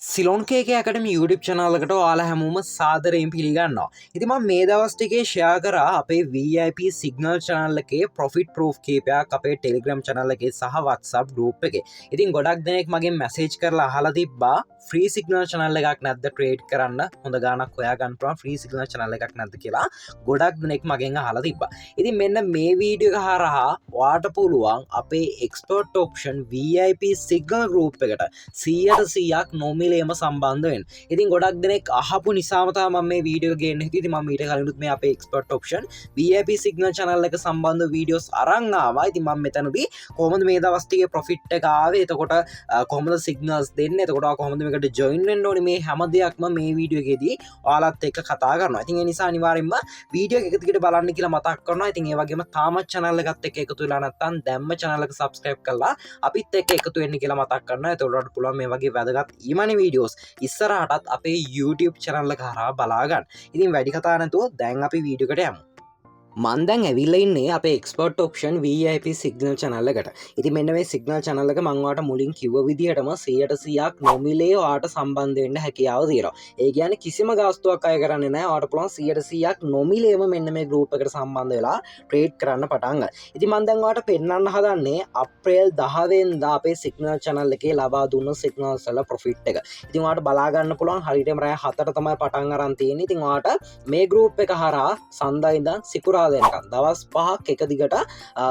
Ceylon කේක ඇකටම YouTube චනල්ලකට ඔයාලා හැමෝම සාදරයෙන් පිළිගන්නවා. ඉතින් මම මේ දවස් ටිකේ ෂෙයා කරා අපේ VIP සිග්නල් channel එකේ profit proof කීපයක් අපේ Telegram channel එකේ සහ WhatsApp group එකේ. ඉතින් ගොඩක් දෙනෙක් මගෙන් message කරලා අහලා තිබ්බා free signal channel එකක් නැද්ද trade කරන්න හොඳ ගාණක් හොයා ගන්න පුළුවන් free signal channel එකක් නැද්ද කියලා ගොඩක් දෙනෙක් මගෙන් අහලා තිබ්බා. ඉතින් මෙන්න මේ වීඩියෝ එක හරහා ඔයාට පුළුවන් අපේ expert option VIP signal group එකට 100%ක් නොමිලේම සම්බන්ධ වෙන්න. ඉතින් ගොඩක් දෙනෙක් අහපු නිසාම තමයි මම මේ වීඩියෝ එක ගේන්න හිතුවේ. ඉතින් මම ඊට කලිනුත් මේ අපේ expert option VIP signal channel එක සම්බන්ධ වීඩියෝස් අරන් ආවා. ඉතින් මම මෙතනදී කොහොමද මේ දවස් ටිකේ profit එක ආවේ, එතකොට කොහොමද signals දෙන්නේ, එතකොට කොහොමද මේකට join වෙන්න ඕනේ, මේ හැම දෙයක්ම මේ වීඩියෝ එකේදී ඔයාලත් එක්ක කතා කරනවා. ඉතින් ඒ නිසා අනිවාර්යෙන්ම වීඩියෝ එක දිගට බලන්න කියලා මතක් කරනවා. ඉතින් ඒ වගේම තාමත් channel එකත් එක්ක එකතු වෙලා නැත්නම් දැම්ම channel එක subscribe කරලා අපිත් එක්ක එකතු වෙන්න කියලා මතක් කරනවා. එතකොට පුළුවන් මේ වගේ වැදගත් ඊමණි වීඩියෝස් ඉස්සරහටත් අපේ YouTube channel එක හරහා බලා ගන්න. ඉතින් වැඩි කතා නැතුව දැන් අපි වීඩියෝ එකට යමු. මන් දැන් ඇවිල්ලා ඉන්නේ අපේ expert option VIP signal channel එකට. ඉතින් මෙන්න මේ signal channel එක මම ඔයාලට මුලින් කිව්ව විදිහටම 100%ක් නොමිලේ ඔයාලට සම්බන්ධ වෙන්න හැකියාව තියෙනවා. ඒ කියන්නේ කිසිම ගාස්තුවක් අය කරන්නේ නැහැ. ඔයාලට පුළුවන් 100%ක් නොමිලේම මෙන්න මේ group එකට සම්බන්ධ වෙලා trade කරන්න පටන් ගන්න. ඉතින් මම දැන් ඔයාලට පෙන්නන්න හදන්නේ අප්‍රේල් 10 වෙනිදා අපේ signal channel එකේ ලබා දුන්න signals වල profit එක. ඉතින් ඔයාලට බලා ගන්න පුළුවන් හරියටම රෑ 7ට තමයි පටන් අරන් තියෙන්නේ. ඉතින් ඔයාලට මේ group එක හරහා සඳා ඉඳන් සිකුරා දෙනකම් දවස් 5ක් එක දිගට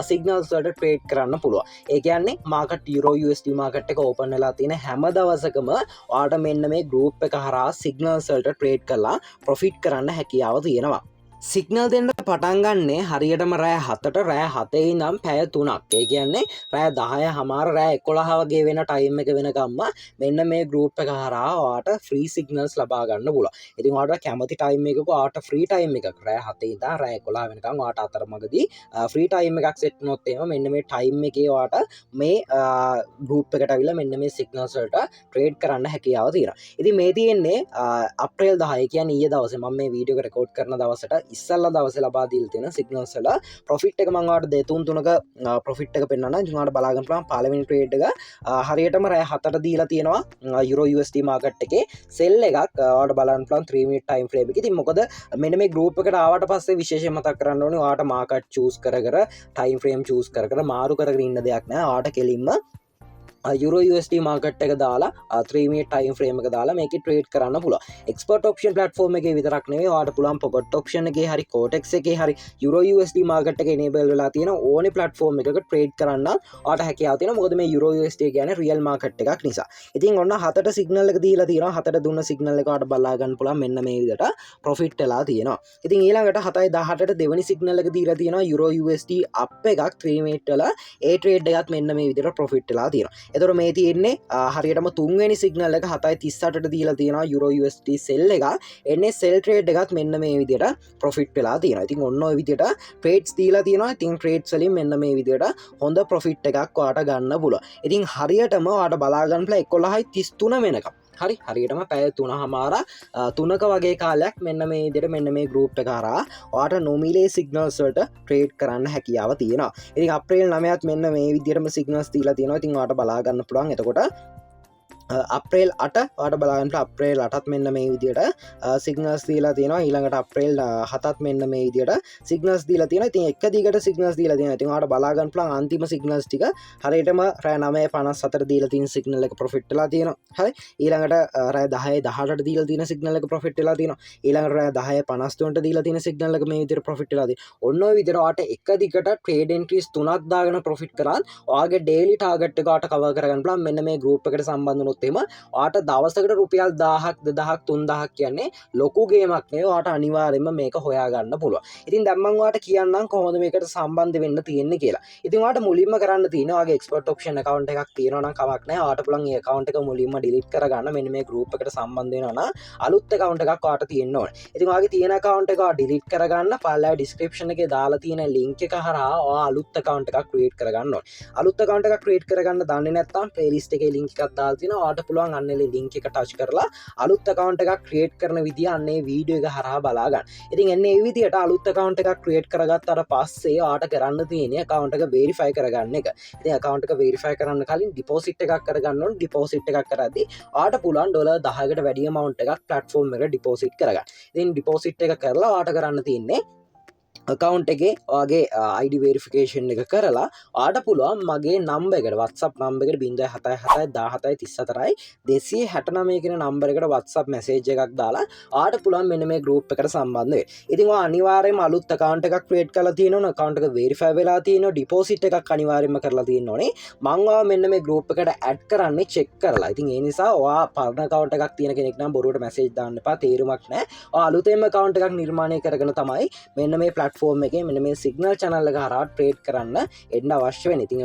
සිග්නල්ස් වලට ට්‍රේඩ් කරන්න පුළුවන්. ඒ කියන්නේ මාකට් යුරෝ USD මාකට් එක ඕපන් වෙලා තියෙන හැම දවසකම ඔයාලට මෙන්න මේ ගෲප් එක හරහා සිග්නල්ස් වලට ට්‍රේඩ් කරලා ප්‍රොෆිට් කරන්න හැකියාව තියෙනවා. සිග්නල් දෙන්න පටන් ගන්නේ හරියටම රෑ 7ට රෑ 7 ඉඳන් පැය 3ක්. ඒ කියන්නේ රෑ 10 හමාර රෑ 11 වගේ වෙන ටයිම් එක වෙනකම්ම මෙන්න මේ group එක හරහා ඔයාලට free signals ලබා ගන්න පුළුවන්. ඉතින් ඔයාලට කැමති ටයිම් එකක ඔයාලට free time එකක් රෑ 7 ඉඳන් රෑ 11 වෙනකම් ඔයාලට අතරමඟදී free time එකක් set වුණොත් එහෙම මෙන්න මේ ටයිම් එකේ ඔයාලට මේ group එකට අවිලා මෙන්න මේ signals වලට trade කරන්න හැකියාව තියෙනවා. ඉතින් මේ තියෙන්නේ අප්‍රේල් 10 කියන්නේ ඊයේ දවසේ මම මේ වීඩියෝ එක රෙකෝඩ් කරන දවසට ඉස්සල්ලා දවසේ ලබා දීලා තියෙන සිග්නල්ස් වල ප්‍රොෆිට් එක මම ඔයාලට දෙතුන් තුනක ප්‍රොෆිට් එක පෙන්නනවා. ඉතින් ඔයාලට බලා ගන්න පුළුවන් පළවෙනි ට්‍රේඩ් එක හරියටම රෑ 7ට දීලා තියෙනවා යුරෝ USD මාකට් එකේ සෙල් එකක් ඔයාලට බලන්න පුළුවන් 3 minute time frame එක. ඉතින් මොකද මෙන්න මේ group එකට ආවට පස්සේ විශේෂයෙන් මතක් කරන්න ඕනේ ඔයාලට මාකට් choose කර time frame choose කර මාරු කරගෙන ඉන්න දෙයක් නෑ. ඔයාලට කෙලින්ම යුරෝ USD මාකට් එක දාලා 3 minute time frame එක දාලා මේකේ ට්‍රේඩ් කරන්න පුළුවන්. expert option platform එකේ විතරක් නෙවෙයි ඔයාලට පුළුවන් put option එකේ හරි Cotex එකේ හරි යුරෝ USD මාකට් එක enable වෙලා තියෙන ඕනේ platform එකක ට්‍රේඩ් කරන්න ඔයාලට හැකියාව තියෙනවා. මොකද මේ යුරෝ USD කියන්නේ real market එකක් නිසා. ඉතින් ඔන්න 7ට signal එක දීලා තියෙනවා. 7ට දුන්න signal එක ඔයාලට බලා ගන්න පුළුවන් මෙන්න මේ විදිහට profit වෙලා තියෙනවා. ඉතින් ඊළඟට 7:18ට දෙවෙනි signal එක දීලා තියෙනවා යුරෝ USD up එකක් 3 minute වල ඒ trade එකත් මෙන්න මේ විදිහට profit වෙලා තියෙනවා. එතකොට මේ තියෙන්නේ හරියටම තුන්වෙනි සිග්නල් එක 7:38ට දීලා තියෙනවා යුරෝ USD සෙල් එක. එන්නේ සෙල් ට්‍රේඩ් එකත් මෙන්න මේ විදිහට ප්‍රොෆිට් වෙලා තියෙනවා. ඉතින් ඔන්න ඔය විදිහට ට්‍රේඩ්ස් දීලා තියෙනවා. ඉතින් ට්‍රේඩ්ස් වලින් මෙන්න මේ විදිහට හොඳ ප්‍රොෆිට් එකක් ඔයාලට ගන්න පුළුවන්. ඉතින් හරියටම ඔයාලට බලා ගන්න පුළුවන් 11:33 වෙනකම්. හරියටම පැය 3:00මාර 3ක වගේ කාලයක් මෙන්න මේ විදිහට මෙන්න මේ group එක හරහා ඔයාලට නොමිලේ signals වලට trade කරන්න හැකියාව තියෙනවා. ඉතින් අප්‍රේල් 9ත් මෙන්න මේ විදිහටම signals දීලා තියෙනවා. ඉතින් ඔයාලට බලා ගන්න පුළුවන්. එතකොට අප්‍රේල් 8 ඔයාලට බලන්න අප්‍රේල් 8ත් මෙන්න මේ විදිහට සිග්නල්ස් දීලා තියෙනවා. ඊළඟට අප්‍රේල් 7ත් මෙන්න මේ විදිහට සිග්නල්ස් දීලා තියෙනවා. ඉතින් එක දිගට සිග්නල්ස් දීලා තියෙනවා. ඉතින් ඔයාලට බලා ගන්න පුළුවන් අන්තිම සිග්නල්ස් ටික හරියටම රෑ 9:54ට දීලා තියෙන සිග්නල් එක ප්‍රොෆිට් වෙලා තියෙනවා. හරි. ඊළඟට රෑ 10:18ට දීලා තියෙන සිග්නල් එක ප්‍රොෆිට් වෙලා තියෙනවා. ඊළඟට රෑ 10:53ට දීලා තියෙන සිග්නල් එක මේ විදිහට ප්‍රොෆිට් වෙලා තියෙනවා. ඔන්න ඔය විදිහට ඔයාලට එක දිගට ට්‍රේඩ් එන්ට්‍රීස් 3ක් දාගෙන ප්‍රොෆිට් කරාත් ඔයාගේ ඩේලි ටාගට් එක ඔයාලට කවර් කරගන්න පුළුවන්. මෙන්න මේ group එකට සම්බන්ධ වුණොත් එම ඔයාට දවසකට රුපියල් 1000ක් 2000ක් 3000ක් කියන්නේ ලොකු ගේමක් නෙවෙයි. ඔයාට අනිවාර්යයෙන්ම මේක හොයාගන්න පුළුවන්. ඉතින් දැන් මම ඔයාට කියන්නම් කොහොමද මේකට සම්බන්ධ වෙන්න තියෙන්නේ කියලා. ඉතින් ඔයාට මුලින්ම කරන්න තියෙන්නේ ඔයාගේ expert option account එකක් තියෙනවා නම් කමක් නැහැ. ඔයාට පුළුවන් මේ account එක මුලින්ම delete කරගන්න. මෙන්න මේ group එකට සම්බන්ධ වෙනවා නම් අලුත් account එකක් ඔයාට තියෙන්න ඕනේ. ඉතින් ඔයාගේ තියෙන account එක ඔයා delete කරගන්න පල්ලෙහා description එකේ දාලා තියෙන link එක හරහා ඔයා අලුත් account එකක් create කරගන්න ඕනේ. අලුත් account එකක් create කරගන්න දන්නේ නැත්නම් playlist එකේ link එකක් දාලා තියෙනවා. ඔයාලට පුළුවන් අන්න ලින්ක් එක ටච් කරලා අලුත් account එකක් create කරන විදිය අන්න ඒ වීඩියෝ එක හරහා බලා ගන්න. ඉතින් එන්න ඒ විදියට අලුත් account එකක් create කරගත්තාට පස්සේ ඔයාලට කරන්න තියෙන්නේ account එක verify කරගන්න එක. ඉතින් account එක verify කරන්න කලින් deposit එකක් කරගන්න ඕනේ. deposit එකක් කරද්දී ඔයාලට පුළුවන් $10කට වැඩි amount එකක් platform එකට deposit කරගන්න. ඉතින් deposit එක කරලා ඔයාලට කරන්න තියෙන්නේ account එකේ ඔයාගේ ID verification එක කරලා ඔයාලට පුළුවන් මගේ number එකට WhatsApp number එකට 077 17 34 269 කියන number එකට WhatsApp message එකක් දාලා ඔයාලට පුළුවන් මෙන්න මේ group එකට සම්බන්ධ වෙන්න. ඉතින් ඔයා අනිවාර්යයෙන්ම අලුත් account එකක් create කරලා තියෙනවනේ account එක verify වෙලා තියෙනවා deposit එකක් අනිවාර්යයෙන්ම කරලා තියෙනවනේ. මම ඔයාව මෙන්න මේ group එකට add කරන්නේ check කරලා. ඉතින් ඒ නිසා ඔයා පරණ account එකක් තියෙන කෙනෙක් නම් බොරුවට message දාන්න එපා. තේරුමක් නැහැ. ඔයා අලුතෙන්ම account එකක් නිර්මාණය කරගෙන තමයි මෙන්න මේ platform එකේ මෙන්න මේ signal channel එක හරහා trade කරන්න එන්න අවශ්‍ය වෙන්නේ. ඉතින්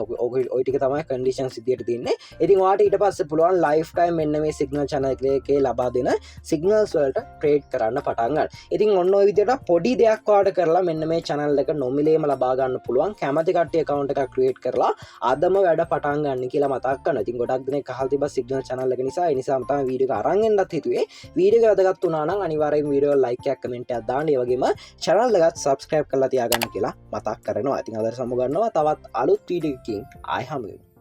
ඔය ටික තමයි conditions විදියට තියෙන්නේ. ඉතින් ඔයාලට ඊට පස්සේ පුළුවන් lifetime මෙන්න මේ signal channel එකේ ලබා දෙන signals වලට trade කරන්න පටන් ගන්න. ඉතින් ඔන්න ඔය විදියට පොඩි දෙයක් ඔයාලට කරලා මෙන්න මේ channel එක නොමිලේම ලබා ගන්න පුළුවන්. කැමති කට්ටිය account එකක් create කරලා අදම වැඩ පටන් ගන්න කියලා මතක් කරනවා. ඉතින් ගොඩක් දෙනෙක් අහලා තිබ්බා signal channel එක නිසා. ඒ නිසා තමයි වීඩියෝ එක අරන් එන්නත් හිතුවේ. වීඩියෝ එක වැදගත් වුණා නම් අනිවාර්යයෙන් වීඩියෝ like එකක් comment එකක් දාන්න. ඒ වගේම channel එකත් subscribe කරලා තියාගන්න කියලා මතක් කරනවා. ඉතින් අද සමු ගන්නවා තවත් අලුත් වීඩියෝ එකකින් ආයෙ හමු වෙමු.